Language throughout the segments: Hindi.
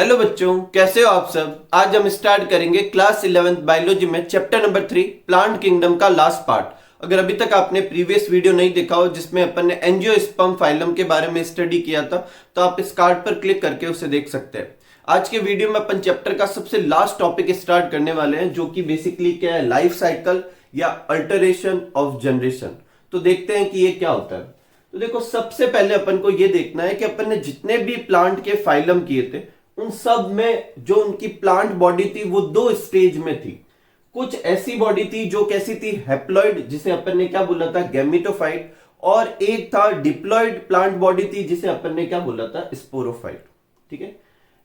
हेलो बच्चों, कैसे हो आप सब। आज हम स्टार्ट करेंगे क्लास 11th बायोलॉजी में चैप्टर नंबर 3 प्लांट किंगडम का लास्ट पार्ट। अगर अभी तक आपने प्रीवियस वीडियो नहीं देखा हो जिसमें अपन ने एंजियोस्पर्म फाइलम के बारे में स्टडी किया था, तो आप इस कार्ड पर क्लिक करके उसे देख सकते हैं। आज के वीडियो में अपन चैप्टर का सबसे लास्ट टॉपिक स्टार्ट करने वाले हैं, जो कि बेसिकली क्या है, लाइफ साइकिल या अल्टरेशन ऑफ जनरेशन। तो देखते हैं कि ये क्या होता है। तो देखो, सबसे पहले अपन को ये देखना है कि अपन ने जितने भी प्लांट के फाइलम किए थे उन सब में जो उनकी प्लांट बॉडी थी वो दो स्टेज में थी। कुछ ऐसी बॉडी थी जो कैसी थी, हैप्लॉइड, जिसे अपन ने क्या बोला था, गैमेटोफाइट। और एक था डिप्लॉइड प्लांट बॉडी थी, जिसे अपन ने क्या बोला था, स्पोरोफाइट। ठीक है।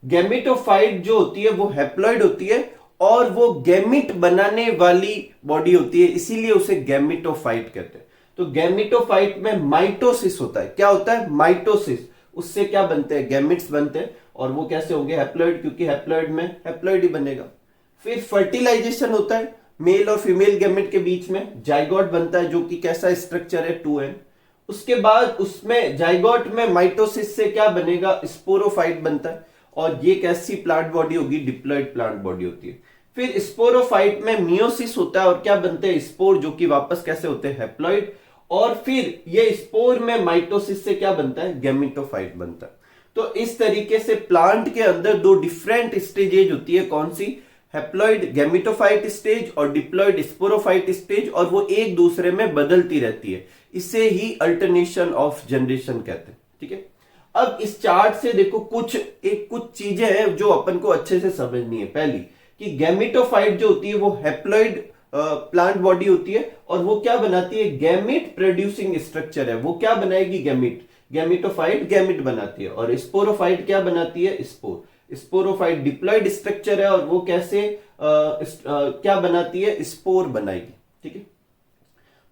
गैमेटोफाइट जो होती है वो हैप्लॉइड होती है और वो गैमिट बनाने वाली बॉडी होती है, इसीलिए उसे गैमेटोफाइट कहते हैं। तो गैमेटोफाइट में माइटोसिस होता है। क्या होता है, माइटोसिस। उससे क्या बनते हैं, गैमिट्स बनते हैं। और वो कैसे होंगे, हैप्लॉइड, क्योंकि हैप्लॉइड में हैप्लॉइड ही बनेगा। फिर फर्टिलाइजेशन होता है मेल और फीमेल गैमेट के बीच में, जाइगोट बनता है, जो कि कैसा स्ट्रक्चर है, 2n। उसके बाद उसमें जाइगोट में माइटोसिस से क्या बनेगा, स्पोरोफाइट बनता है। और ये कैसी प्लांट बॉडी होगी, डिप्लॉइड प्लांट बॉडी होती है। फिर स्पोरोफाइट में मियोसिस होता है और क्या बनते हैं, स्पोर, जो कि वापस कैसे होते हैं, हैप्लॉइड। और फिर ये स्पोर में माइटोसिस से क्या बनता है, गैमेटोफाइट बनता है। तो इस तरीके से प्लांट के अंदर दो डिफरेंट स्टेजेज होती है। कौन सी, हैप्लॉइड गैमेटोफाइट स्टेज और डिप्लॉइड स्पोरोफाइट स्टेज, और वो एक दूसरे में बदलती रहती है। इसे ही अल्टरनेशन ऑफ जनरेशन कहते हैं। ठीक है। अब इस चार्ट से देखो, कुछ चीजें हैं जो अपन को अच्छे से समझनी है। पहली कि गैमेटोफाइट जो होती है वो हैप्लॉइड प्लांट बॉडी होती है और वो क्या बनाती है, गैमेट प्रोड्यूसिंग स्ट्रक्चर है। वो क्या बनाएगी, गैमेट। गैमेटोफाइट गैमेट बनाती है और स्पोरोफाइट क्या बनाती है, स्पोर। स्पोरोफाइट डिप्लॉइड स्ट्रक्चर है और वो कैसे क्या बनाती है, स्पोर बनाएगी। ठीक है।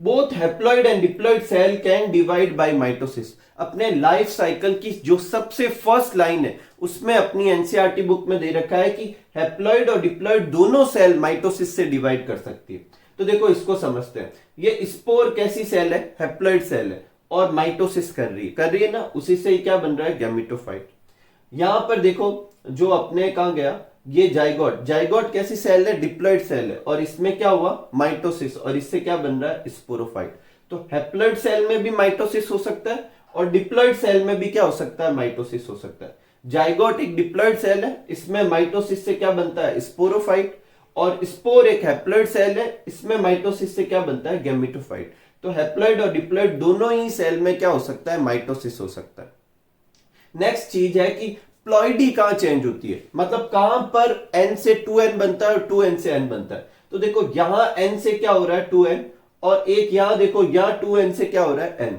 Both haploid and diploid cell can divide by mitosis. अपने लाइफ साइकिल की जो सबसे फर्स्ट लाइन है उसमें अपनी एनसीईआरटी बुक में दे रखा है कि हैप्लॉइड और डिप्लॉइड दोनों सेल माइटोसिस से डिवाइड कर सकती है। तो देखो, इसको समझते हैं। ये स्पोर कैसी सेल है, हैप्लॉइड सेल है और माइटोसिस कर रही है ना, उसी से ही क्या बन रहा है, गैमेटोफाइट। यहां पर देखो, जो अपने कहां गया, ये जाइगोट। जाइगोट कैसी सेल है, डिप्लॉइड सेल है और इसमें क्या हुआ, माइटोसिस, और इससे क्या बन रहा है, स्पोरोफाइट। तो हैप्लॉइड सेल में भी माइटोसिस हो सकता है और डिप्लॉइड सेल में भी क्या हो सकता है, माइटोसिस हो सकता है। जाइगोट एक डिप्लॉइड सेल है, इसमें माइटोसिस से क्या बनता है, स्पोरोफाइट। और स्पोर एक हैप्लॉइड सेल है, इसमें माइटोसिस से क्या बनता है, गैमेटोफाइट। तो हैप्लॉइड और डिप्लॉइड दोनों ही सेल में क्या हो सकता है, माइटोसिस हो सकता है। नेक्स्ट चीज है कि प्लॉइडी कहां चेंज होती है, मतलब कहां पर n से 2n बनता है और 2n से n बनता है। तो देखो, यहां n से क्या हो रहा है, 2n, और एक यहां देखो, यहां 2n से क्या हो रहा है, n।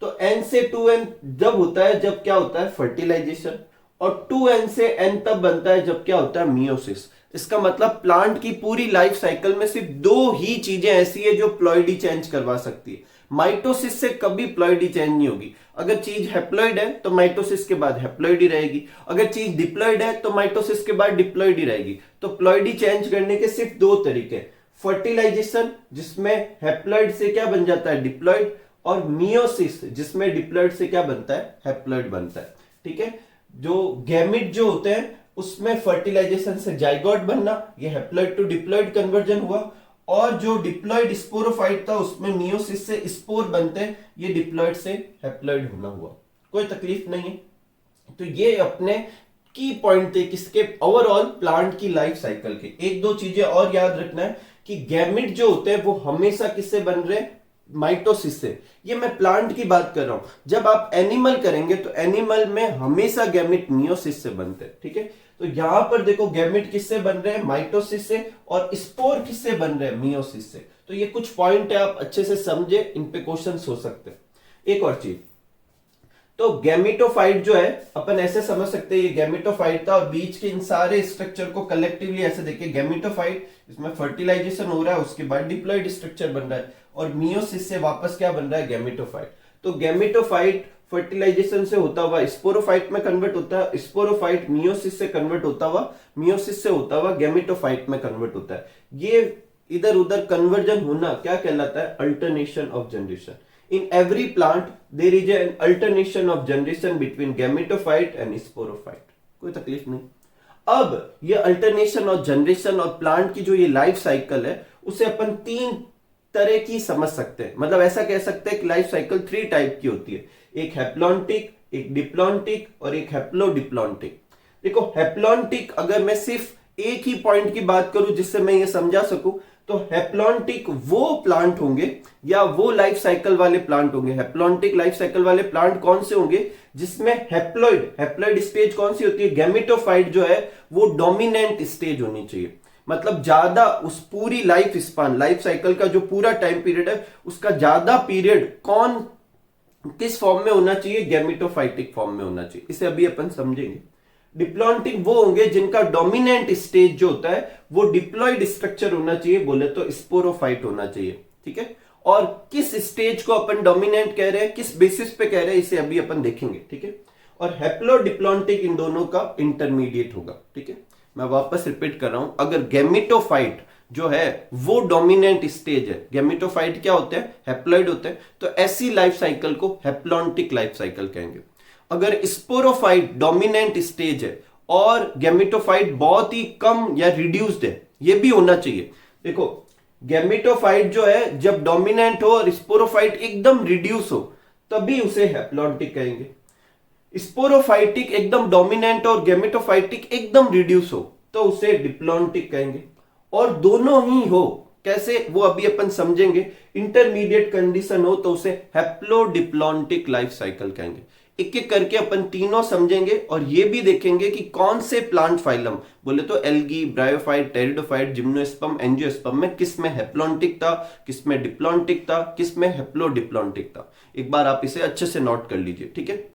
तो n से 2n जब होता है, जब क्या होता है, फर्टिलाइजेशन। और 2n से n तब बनता है जब क्या होता है, मियोसिस। इसका मतलब प्लांट की पूरी लाइफ साइकिल में सिर्फ दो ही चीजें ऐसी है जो प्लॉइडी चेंज करवा सकती है। माइटोसिस से कभी प्लॉइडी चेंज नहीं होगी। अगर चीज हैप्लॉइड है तो माइटोसिस के बाद हैप्लॉइड ही रहेगी, अगर चीज डिप्लॉइड है तो माइटोसिस के बाद डिप्लॉइड ही रहेगी। तो प्लॉइडी चेंज करने के सिर्फ दो तरीके, फर्टिलाइजेशन जिसमें हैप्लॉइड से क्या बन जाता है, डिप्लॉइड, और मियोसिस जिसमें डिप्लॉइड से क्या बनता है, हैप्लॉइड बनता है। ठीक है। जो गैमिट जो होते हैं उसमें फर्टिलाइजेशन से जाइगोट बनना, ये हैप्लॉइड टू डिप्लॉइड कन्वर्जन हुआ। और जो डिप्लॉइड स्पोरोफाइट था उसमें मियोसिस से स्पोर बनते हैं, ये डिप्लॉइड से हैप्लॉइड होना हुआ। कोई तकलीफ नहीं है। तो ये अपने की पॉइंट थे किसके, ओवरऑल प्लांट की लाइफ साइकिल के। एक दो चीजें और याद रखना है कि गैमिट जो होते हैं वो हमेशा किससे बन रहे हैं, माइटोसिस से। ये मैं प्लांट की बात कर रहा हूं। जब आप एनिमल करेंगे तो एनिमल में हमेशा गैमिट मियोसिस से बनते हैं। ठीक है। तो यहां पर देखो, गैमिट किससे बन रहे हैं, माइटोसिस से, और स्पोर किससे बन रहे हैं, मियोसिस से। तो ये कुछ पॉइंट है, आप अच्छे से समझे, इन पे क्वेश्चंस हो सकते हैं। एक और चीज, तो गैमेटोफाइट जो है अपन ऐसे समझ सकते हैं, ये गैमेटोफाइट था और बीच के इन सारे स्ट्रक्चर को कलेक्टिवली ऐसे देखिए, गैमेटोफाइट, इसमें फर्टिलाइजेशन हो रहा है, उसके बाद डिप्लॉइड स्ट्रक्चर बन रहा है, और मियोसिस से वापस क्या बन रहा है, गैमेटोफाइट। तो गैमेटोफाइट फर्टिलाइजेशन से होता हुआ स्पोरोफाइट में कन्वर्ट होता है, स्पोरोफाइट मियोसिस से कन्वर्ट होता हुआ, मियोसिस से होता हुआ गैमेटोफाइट में कन्वर्ट होता है। ये इधर उधर कन्वर्जन होना क्या कहलाता है, alternation of generation. In every plant there is an alternation of generation between gametophyte and sporophyte. कोई तकलीफ नहीं। अब ये अल्टरनेशन और जनरेशन और प्लांट की जो ये लाइफ साइकिल है उसे अपन 3 तरह की समझ सकते हैं। मतलब ऐसा कह सकते हैं कि लाइफ साइकिल 3 टाइप की होती है, एक हैप्लॉन्टिक, एक डिप्लॉन्टिक और एक हैप्लोडिप्लॉन्टिक। देखो हैप्लॉन्टिक अगर मैं सिर्फ एक ही पॉइंट की बात करूं जिससे मैं ये समझा सकूं, तो हैप्लॉन्टिक वो प्लांट होंगे या वो लाइफ साइकिल वाले प्लांट होंगे, हैप्लॉन्टिक लाइफ साइकिल वाले प्लांट कौन से होंगे जिसमें हैप्लॉइड स्टेज कौन सी होती है, गैमेटोफाइट जो है वो डोमिनेंट स्टेज होनी चाहिए। मतलब ज्यादा उस पूरी लाइफ स्पान, लाइफ साइकिल का जो पूरा टाइम पीरियड है उसका ज्यादा पीरियड कौन किस फॉर्म में होना चाहिए, गैमेटोफाइटिक फॉर्म में होना चाहिए। इसे अभी अपन समझेंगे। डिप्लॉन्टिक वो होंगे जिनका डोमिनेंट स्टेज जो होता है वो डिप्लॉइड स्ट्रक्चर होना चाहिए, बोले तो स्पोरोफाइट होना चाहिए। ठीक है, और किस स्टेज को अपन डोमिनेंट कह रहे हैं, किस बेसिस पे कह रहे हैं, इसे अभी अपन देखेंगे। ठीक है, और हैप्लोडिप्लॉन्टिक इन दोनों का इंटरमीडिएट होगा। ठीक है, मैं वापस रिपीट कर रहा हूं, अगर गैमेटोफाइट जो है वो डोमिनेंट स्टेज है, गैमेटोफाइट क्या होते हैं, हैप्लॉइड होते हैं, तो ऐसी लाइफ साइकिल को हैप्लॉन्टिक लाइफ साइकिल कहेंगे। अगर स्पोरोफाइट डोमिनेंट स्टेज है और गैमेटोफाइट बहुत ही कम या रिड्यूस्ड है, ये भी होना चाहिए। देखो गैमेटोफाइट जो है जब डोमिनेंट हो और स्पोरोफाइट एकदम रिड्यूस हो तभी उसे हैप्लॉन्टिक कहेंगे। स्पोरोफाइटिक एकदम डोमिनेंट और गैमेटोफाइटिक एकदम रिड्यूस हो तो उसे डिप्लॉन्टिक कहेंगे। और दोनों ही हो, कैसे वो अभी अपन समझेंगे। इंटरमीडिएट कंडीशन हो तो उसे हैप्लोडिप्लॉन्टिक लाइफ साइकिल कहेंगे। एक एक करके अपन तीनों समझेंगे और ये भी देखेंगे कि कौन से प्लांट फाइलम, बोले तो algae, bryophyte, pteridophyte, gymnosperm, angiosperm में किस में हैप्लॉन्टिक था, किस में डिप्लॉन्टिक था, किस में हैप्लोडिप्लॉन्टिक था। एक बार आप इसे अच्छे से नोट कर लीजिए। ठीक है,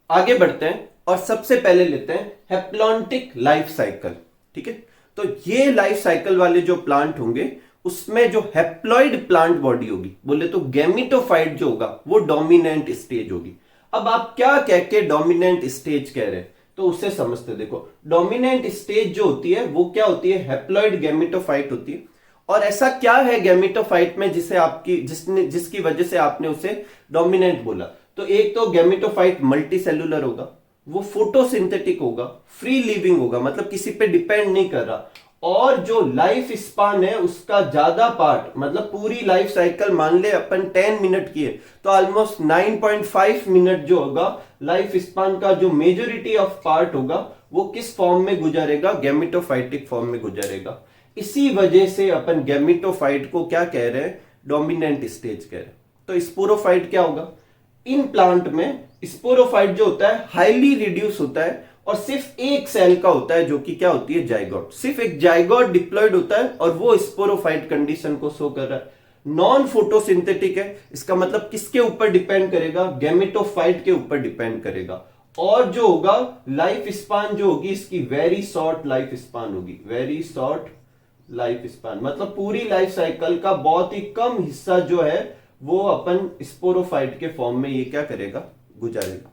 आगे बढ़ते हैं और सबसे पहले लेते हैं हैप्लॉन्टिक लाइफ साइकिल। ठीक है, तो ये लाइफ साइकिल वाले जो प्लांट होंगे उसमें जो हैप्लॉइड प्लांट बॉडी होगी, बोले तो गैमेटोफाइट जो होगा वो डोमिनेंट स्टेज होगी। अब आप क्या कह के डोमिनेंट स्टेज कह रहे हैं तो उसे समझते। देखो डोमिनेंट स्टेज जो होती है वो क्या होती है, हैप्लॉइड गैमेटोफाइट होती है। और ऐसा क्या है गैमेटोफाइट में जिसे जिसकी वजह से आपने उसे डोमिनेंट बोला। तो एक तो गैमेटोफाइट मल्टी सेलुलर होगा, वो फोटोसिंथेटिक होगा, फ्री लिविंग होगा, मतलब किसी पे डिपेंड नहीं कर रहा, और जो लाइफ स्पान है उसका ज्यादा पार्ट, मतलब पूरी लाइफ साइकिल मान ले अपन 10 मिनट की है तो ऑलमोस्ट 9.5 मिनट जो होगा लाइफ स्पान का जो मेजोरिटी ऑफ पार्ट होगा वो किस फॉर्म में गुजरेगा, गैमेटोफाइटिक फॉर्म में गुजरेगा। इसी वजह से अपन गैमेटोफाइट को क्या कह रहे हैं, डोमिनेंट स्टेज कह रहे हैं। तो स्पोरोफाइट क्या होगा, इन प्लांट में स्पोरोफाइट जो होता है हाईली रिड्यूस होता है और सिर्फ एक सेल का होता है जो कि क्या होती है, जाइगोट। सिर्फ एक जाइगोट डिप्लॉयड होता है और वो स्पोरोफाइट कंडीशन को शो कर रहा है। नॉन फोटोसिंथेटिक है, इसका मतलब किसके ऊपर डिपेंड करेगा, गैमेटोफाइट के ऊपर डिपेंड करेगा। और जो होगा लाइफ स्पान जो होगी इसकी वेरी शॉर्ट लाइफ स्पान होगी, वेरी शॉर्ट लाइफ स्पान, मतलब पूरी लाइफ साइकिल का बहुत ही कम हिस्सा जो है वो अपन स्पोरोफाइट के फॉर्म में ये क्या करेगा, गुजारेगा।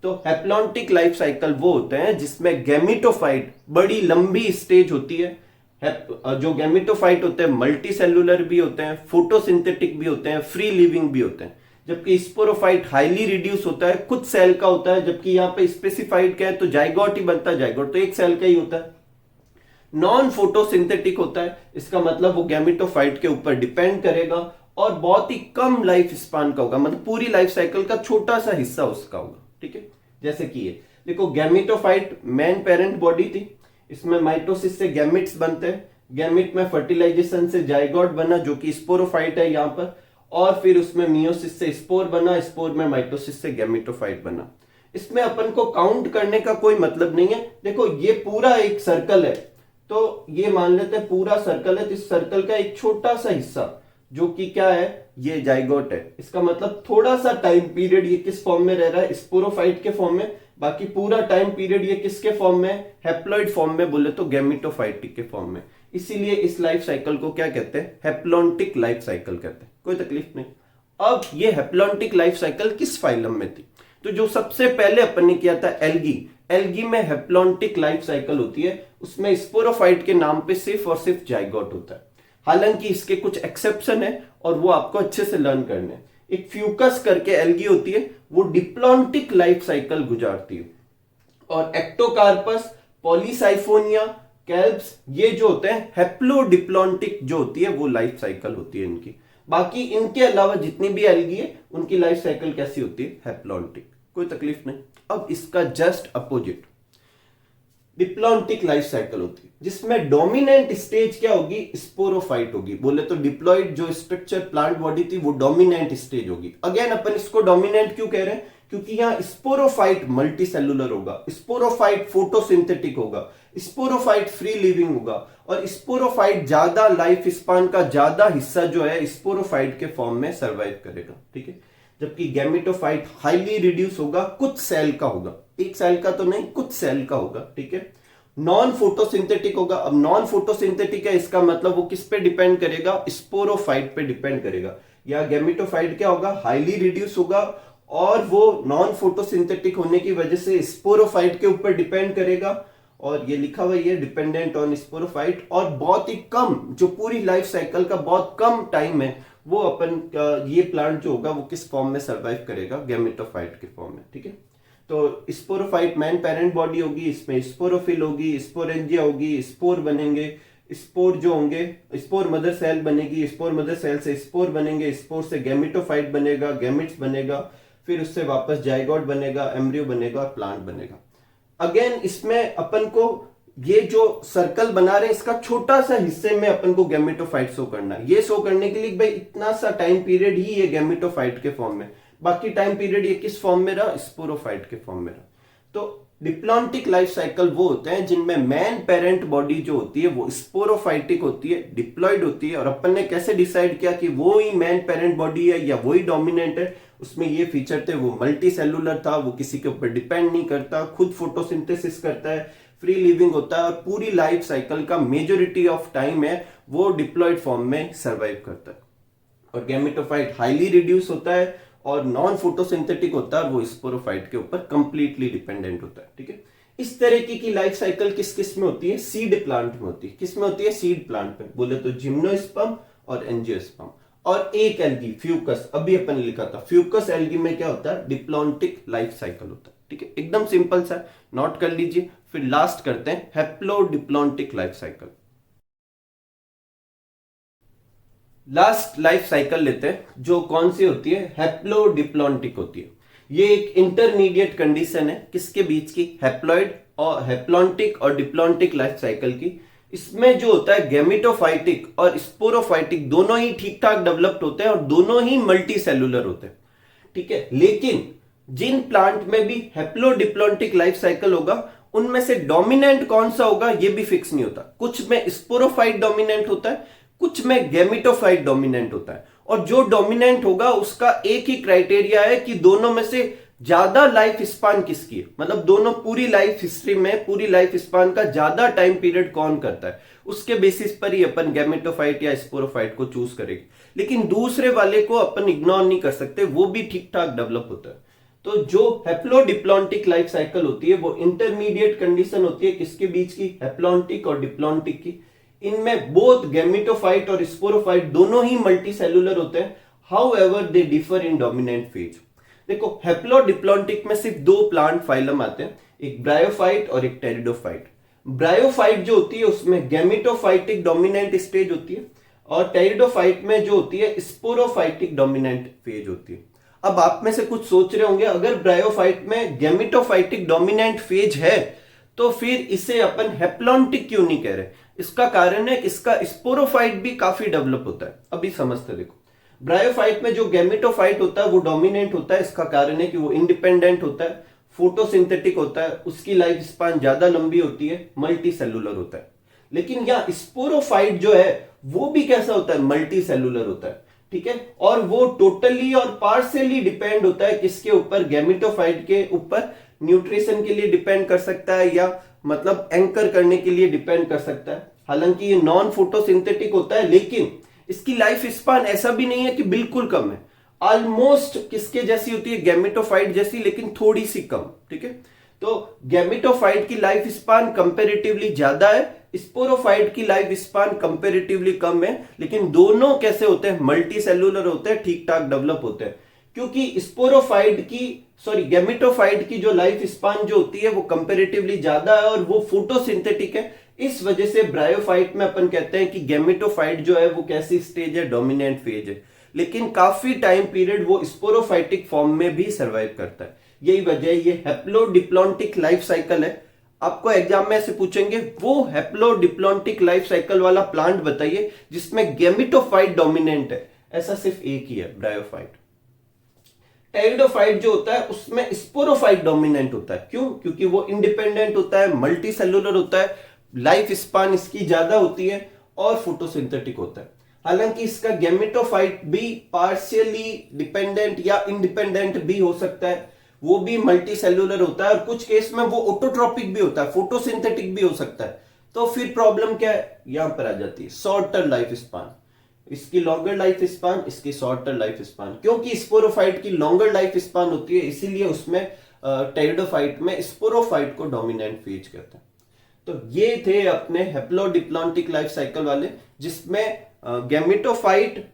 तो हैप्लॉन्टिक लाइफ साइकिल वो होते हैं जिसमें गैमेटोफाइट बड़ी लंबी स्टेज होती है। जो गैमेटोफाइट होते हैं मल्टी सेलुलर भी होते हैं, फोटोसिंथेटिक भी होते हैं, फ्री लिविंग भी होते हैं। जबकि स्पोरोफाइट हाईली रिड्यूस होता है, कुछ सेल का होता है, जबकि यहाँ पे स्पेसिफाइड क्या है तो जाइगोट ही बनता है, जाइगोट तो एक सेल का ही होता है। नॉन फोटोसिंथेटिक होता है, इसका मतलब वो गैमेटोफाइट के ऊपर डिपेंड करेगा और बहुत ही कम लाइफ स्पान का होगा, मतलब पूरी लाइफ साइकिल का छोटा सा हिस्सा उसका होगा। ठीक है, जैसे कि ये देखो गैमेटोफाइट मेन पेरेंट बॉडी थी, इसमें माइटोसिस से गैमेट्स बनते हैं, गैमेट में फर्टिलाइजेशन से जाइगोट बना जो कि स्पोरोफाइट है यहाँ पर, और फिर उसमें मियोसिस से स्पोर बना, स्पोर में माइटोसिस से गैमेटोफाइट बना। इसमें अपन को काउंट करने का कोई मतलब नहीं है। देखो ये पूरा एक सर्कल है तो ये मान लेते हैं पूरा सर्कल है, तो इस सर्कल का एक छोटा सा हिस्सा जो कि क्या है, ये जाइगोट है। इसका मतलब थोड़ा सा टाइम पीरियड ये किस फॉर्म में रह रहा है, स्पोरोफाइट के फॉर्म में, बाकी पूरा टाइम पीरियड ये किसके फॉर्म में, हैप्लॉइड फॉर्म में, बोले तो गैमेटोफाइटिक के फॉर्म में। इसीलिए इस लाइफ साइकिल को क्या कहते हैं, हैप्लॉन्टिक लाइफ साइकिल कहते हैं। कोई तकलीफ नहीं। अब ये हैप्लॉन्टिक लाइफ साइकिल किस फाइलम में थी, तो जो सबसे पहले अपन ने किया था एल्गी, एल्गी में हैप्लॉन्टिक लाइफ साइकिल होती है, उसमें स्पोरोफाइट के नाम पे सिर्फ और सिर्फ जाइगोट होता है। हालांकि इसके कुछ एक्सेप्शन है और वो आपको अच्छे से लर्न करने हैं। एक फ्यूकस करके एल्गी होती है, वो डिप्लॉन्टिक लाइफ साइकिल गुजारती है। और एक्टोकार्पस, पॉलीसाइफोनिया, कैल्प्स, ये जो होते हैं हेप्लोडिप्लॉन्टिक जो होती है वो लाइफ साइकिल होती है इनकी। बाकी इनके अलावा जितनी भी एल्गी है उनकी लाइफ साइकिल कैसी होती है? हैप्लॉन्टिक। कोई तकलीफ नहीं। अब इसका just opposite diplontic life cycle होती है, जिसमें डोमिनेंट स्टेज क्या होगी? स्पोरोफाइट होगी। बोले तो डिप्लॉइड जो स्ट्रक्चर प्लांट बॉडी थी वो डोमिनेंट स्टेज होगी। अगेन अपन इसको डोमिनेंट क्यों कह रहे हैं? क्योंकि यहाँ स्पोरोफाइट मल्टी सेलुलर होगा, स्पोरोफाइट फोटोसिंथेटिक होगा, स्पोरोफाइट फ्री लिविंग होगा, और स्पोरोफाइट ज्यादा लाइफ स्पान का ज्यादा हिस्सा जो है स्पोरोफाइट के फॉर्म में सर्वाइव करेगा। ठीक है, जबकि गैमेटोफाइट हाईली रिड्यूस होगा, कुछ सेल का होगा, एक सेल का तो नहीं, कुछ सेल का होगा। ठीक है, नॉन फोटोसिंथेटिक होगा। अब नॉन फोटोसिंथेटिक है, इसका मतलब वो किस पे डिपेंड करेगा? स्पोरोफाइट पे डिपेंड करेगा। या गैमेटोफाइट क्या होगा? हाईली रिड्यूस होगा, और वो नॉन फोटोसिंथेटिक होने की वजह से स्पोरोफाइट के ऊपर डिपेंड करेगा। और ये लिखा हुआ है डिपेंडेंट ऑन स्पोरोफाइट, और बहुत ही कम, जो पूरी लाइफ साइकिल का बहुत कम टाइम है, वो अपन ये प्लांट जो होगा वो किस फॉर्म में सर्वाइव करेगा? गैमेटोफाइट के फॉर्म में। ठीक है, तो स्पोरोफाइट मैन पेरेंट बॉडी होगी, इसमें स्पोरोफिल होगी, स्पोरेंजिया होगी, स्पोर बनेंगे, स्पोर जो होंगे, स्पोर मदर सेल बनेगी, स्पोर मदर सेल से स्पोर बनेंगे, स्पोर से गैमेटोफाइट बनेगा, गैमेट्स बनेगा, फिर उससे वापस जाइगोट बनेगा, एम्ब्रियो बनेगा और प्लांट बनेगा। अगेन इसमें अपन को ये जो सर्कल बना रहे हैं इसका छोटा सा हिस्से में अपन को गैमेटोफाइट शो करना है। ये शो करने के लिए भाई इतना सा टाइम पीरियड ही ये गैमेटोफाइट के फॉर्म में, बाकी टाइम पीरियड ये किस फॉर्म में रहा? स्पोरोफाइट के फॉर्म में रहा। तो डिप्लॉन्टिक लाइफ साइकिल वो होते हैं जिनमें मैन पेरेंट बॉडी जो होती है वो स्पोरोफाइटिक होती है, डिप्लॉइड होती है, और अपन ने कैसे डिसाइड किया कि वो ही मैन पेरेंट बॉडी है या वही डोमिनेंट है? उसमें ये फीचर थे, वो मल्टी सेलुलर था, वो किसी के ऊपर डिपेंड नहीं करता, खुद फोटोसिंथेसिस करता है, फ्री लिविंग होता है, और पूरी लाइफ साइकिल का मेजोरिटी ऑफ टाइम है वो डिप्लॉइड फॉर्म में सर्वाइव करता है। और गैमेटोफाइट हाईली रिड्यूस होता है और नॉन फोटोसिंथेटिक होता है, और वो स्पोरोफाइट के ऊपर कंप्लीटली डिपेंडेंट होता है। ठीक है, इस तरीके की लाइफ साइकिल किस किस में होती है? सीड प्लांट में होती है। किस में होती है? सीड प्लांट में। बोले तो जिम्नोस्पर्म और एंजियोस्पर्म। और एक एल्गी फ्यूकस, अभी अपन ने लिखा था, फ्यूकस एल्गी में क्या होता है? डिप्लॉन्टिक लाइफ साइकिल होता है। ठीक है, एकदम सिंपल सा, नोट कर लीजिए। फिर लास्ट करते हैं haplodiplontic life cycle. Last life cycle लेते हैं जो कौन सी होती है? हैप्लोडिप्लॉन्टिक होती है। ये एक इंटरमीडिएट कंडीशन है किसके बीच की? हैप्लॉइड और हैप्लॉन्टिक और डिप्लॉन्टिक लाइफ साइकिल की। इसमें जो होता है गैमेटोफाइटिक और स्पोरोफाइटिक दोनों ही ठीक ठाक डेवलप्ड होते हैं और दोनों ही मल्टी सेलुलर होते हैं। ठीक है, लेकिन जिन प्लांट में भी हैप्लोडिप्लॉन्टिक लाइफ साइकिल होगा उनमें से डोमिनेंट कौन सा होगा ये भी फिक्स नहीं होता। कुछ में स्पोरोफाइट डोमिनेंट होता है, कुछ में गैमेटोफाइट डोमिनेंट होता है, और जो डोमिनेंट होगा उसका एक ही क्राइटेरिया है कि दोनों में से ज्यादा लाइफ स्पान किसकी है, मतलब दोनों पूरी लाइफ हिस्ट्री में पूरी लाइफ स्पान का ज्यादा टाइम पीरियड कौन करता है, उसके बेसिस पर ही अपन गैमेटोफाइट या स्पोरोफाइट को चूज करेंगे। लेकिन दूसरे वाले को अपन इग्नोर नहीं कर सकते, वो भी ठीक ठाक डेवलप होता है। तो जो हैप्लोडिप्लॉन्टिक लाइफ साइकिल होती है वो इंटरमीडिएट कंडीशन होती है किसके बीच की? हैप्लॉन्टिक और डिप्लॉन्टिक की। इनमें बोथ गैमेटोफाइट और स्पोरोफाइट दोनों ही मल्टी सेलुलर होते हैं, however they differ in dominant phase. देखो हैप्लोडिप्लॉन्टिक में सिर्फ दो प्लांट फाइलम आते हैं, एक ब्रायोफाइट और एक टेरिडोफाइट। ब्रायोफाइट जो होती है उसमें गैमेटोफाइटिक डोमिनेंट स्टेज होती है, और टेरिडोफाइट में जो होती है स्पोरोफाइटिक डोमिनेंट फेज होती है। अब आप में से कुछ सोच रहे होंगे अगर ब्रायोफाइट में गैमेटोफाइटिक डोमिनेंट फेज है तो फिर इसे अपन हैप्लॉन्टिक क्यों नहीं कह रहे? इसका कारण है कि इसका स्पोरोफाइट भी काफी डेवलप होता है। अभी समझते देखो, ब्रायोफाइट में जो गैमेटोफाइट होता है वो डोमिनेंट होता है, इसका कारण है कि वो इंडिपेंडेंट होता है, फोटोसिंथेटिक होता है, उसकी लाइफ स्पान ज्यादा लंबी होती है, मल्टी सेलुलर होता है। लेकिन यहाँ स्पोरोफाइट जो है वो भी कैसा होता है? मल्टी सेलुलर होता है। ठीक है, और वो टोटली और पार्शियली डिपेंड होता है किसके ऊपर? गैमेटोफाइट के ऊपर। न्यूट्रिशन के लिए डिपेंड कर सकता है या मतलब एंकर करने के लिए डिपेंड कर सकता है। हालांकि ये नॉन फोटोसिंथेटिक होता है, लेकिन इसकी लाइफ स्पान ऐसा भी नहीं है कि बिल्कुल कम है, ऑलमोस्ट किसके जैसी होती है? गैमेटोफाइट जैसी, लेकिन थोड़ी सी कम। ठीक है, तो गैमेटोफाइट की लाइफ स्पान कंपेरेटिवली ज्यादा है, स्पोरोफाइट की लाइफ स्पान कंपेरेटिवली कम है, लेकिन दोनों कैसे होते हैं? मल्टी सेलुलर होते हैं, ठीक ठाक डेवलप होते हैं। क्योंकि गैमेटोफाइट की जो लाइफ स्पान जो होती है वो कंपेरेटिवली ज्यादा है और वो फोटोसिंथेटिक है। इस वजह से ब्रायोफाइट में अपन कहते हैं कि गैमेटोफाइट जो है वो कैसी स्टेज है, डोमिनेंट फेज है, लेकिन काफी टाइम पीरियड वो स्पोरोफाइटिक फॉर्म में भी सर्वाइव करता है। यही वजह है, ये हैप्लोडिप्लॉन्टिक लाइफ साइकिल है। आपको एग्जाम में ऐसे पूछेंगे वो हैप्लोडिप्लॉन्टिक लाइफ साइकिल वाला प्लांट बताइए जिसमें गैमेटोफाइट डोमिनेंट है। ऐसा सिर्फ एक ही है, ब्रायोफाइट। टेरिडोफाइट जो होता है उसमें स्पोरोफाइट डोमिनेंट होता है। क्यों? क्योंकि वो इंडिपेंडेंट होता है, मल्टी सेलुलर होता है, लाइफ स्पान इसकी ज्यादा होती है और फोटोसिंथेटिक होता है। हालांकि इसका गैमेटोफाइट भी पार्शियली डिपेंडेंट या इंडिपेंडेंट भी हो सकता है, वो भी मल्टी सेलुलर होता है और कुछ केस में वो ऑटोट्रोपिक भी होता है, फोटोसिंथेटिक भी हो सकता है। तो फिर प्रॉब्लम क्या है, यहां पर आ जाती है शॉर्टर लाइफ स्पान। इसकी लॉन्गर लाइफ स्पान, इसकी शॉर्टर लाइफ स्पान। क्योंकि स्पोरोफाइट की लॉन्गर लाइफ स्पान होती है इसीलिए उसमें टेरिडोफाइट में स्पोरोफाइट को डोमिनेंट फेज कहते हैं। तो ये थे अपने हैप्लोडिप्लॉन्टिक लाइफ साइकिल वाले, जिसमें गैमेटोफाइट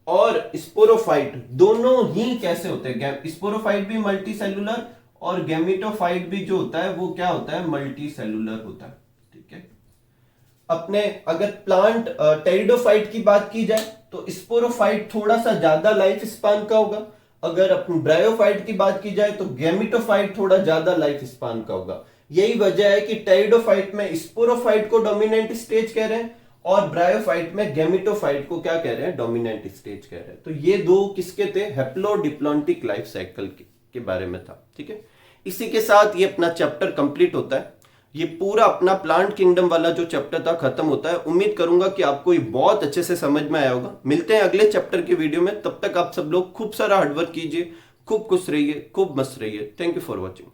और स्पोरोफाइट दोनों ही कैसे होते हैं। स्पोरोफाइट भी मल्टी सेलुलर और गैमेटोफाइट भी जो होता है वो क्या होता है, मल्टी सेलुलर होता है। ठीक है, अपने अगर प्लांट टेरिडोफाइट की बात की जाए तो स्पोरोफाइट थोड़ा सा ज्यादा लाइफ स्पान का होगा। अगर अपनी ब्रायोफाइट की बात की जाए तो गैमेटोफाइट थोड़ा ज्यादा लाइफ स्पान का होगा। यही वजह है कि टेरिडोफाइट में स्पोरोफाइट को डोमिनेंट स्टेज कह रहे हैं और ब्रायोफाइट में गैमेटोफाइट को क्या कह रहे हैं, डोमिनेंट स्टेज कह रहे हैं। तो ये दो किसके थे, हैप्लोडिप्लॉन्टिक लाइफ साइकिल के बारे में था। ठीक है, इसी के साथ ये अपना चैप्टर कंप्लीट होता है। ये पूरा अपना प्लांट किंगडम वाला जो चैप्टर था खत्म होता है। उम्मीद करूंगा कि आपको ये बहुत अच्छे से समझ में आया होगा। मिलते हैं अगले चैप्टर की वीडियो में, तब तक आप सब लोग खूब सारा हार्डवर्क कीजिए, खूब खुश रहिए, खूब मस्त रहिए। Thank you for watching.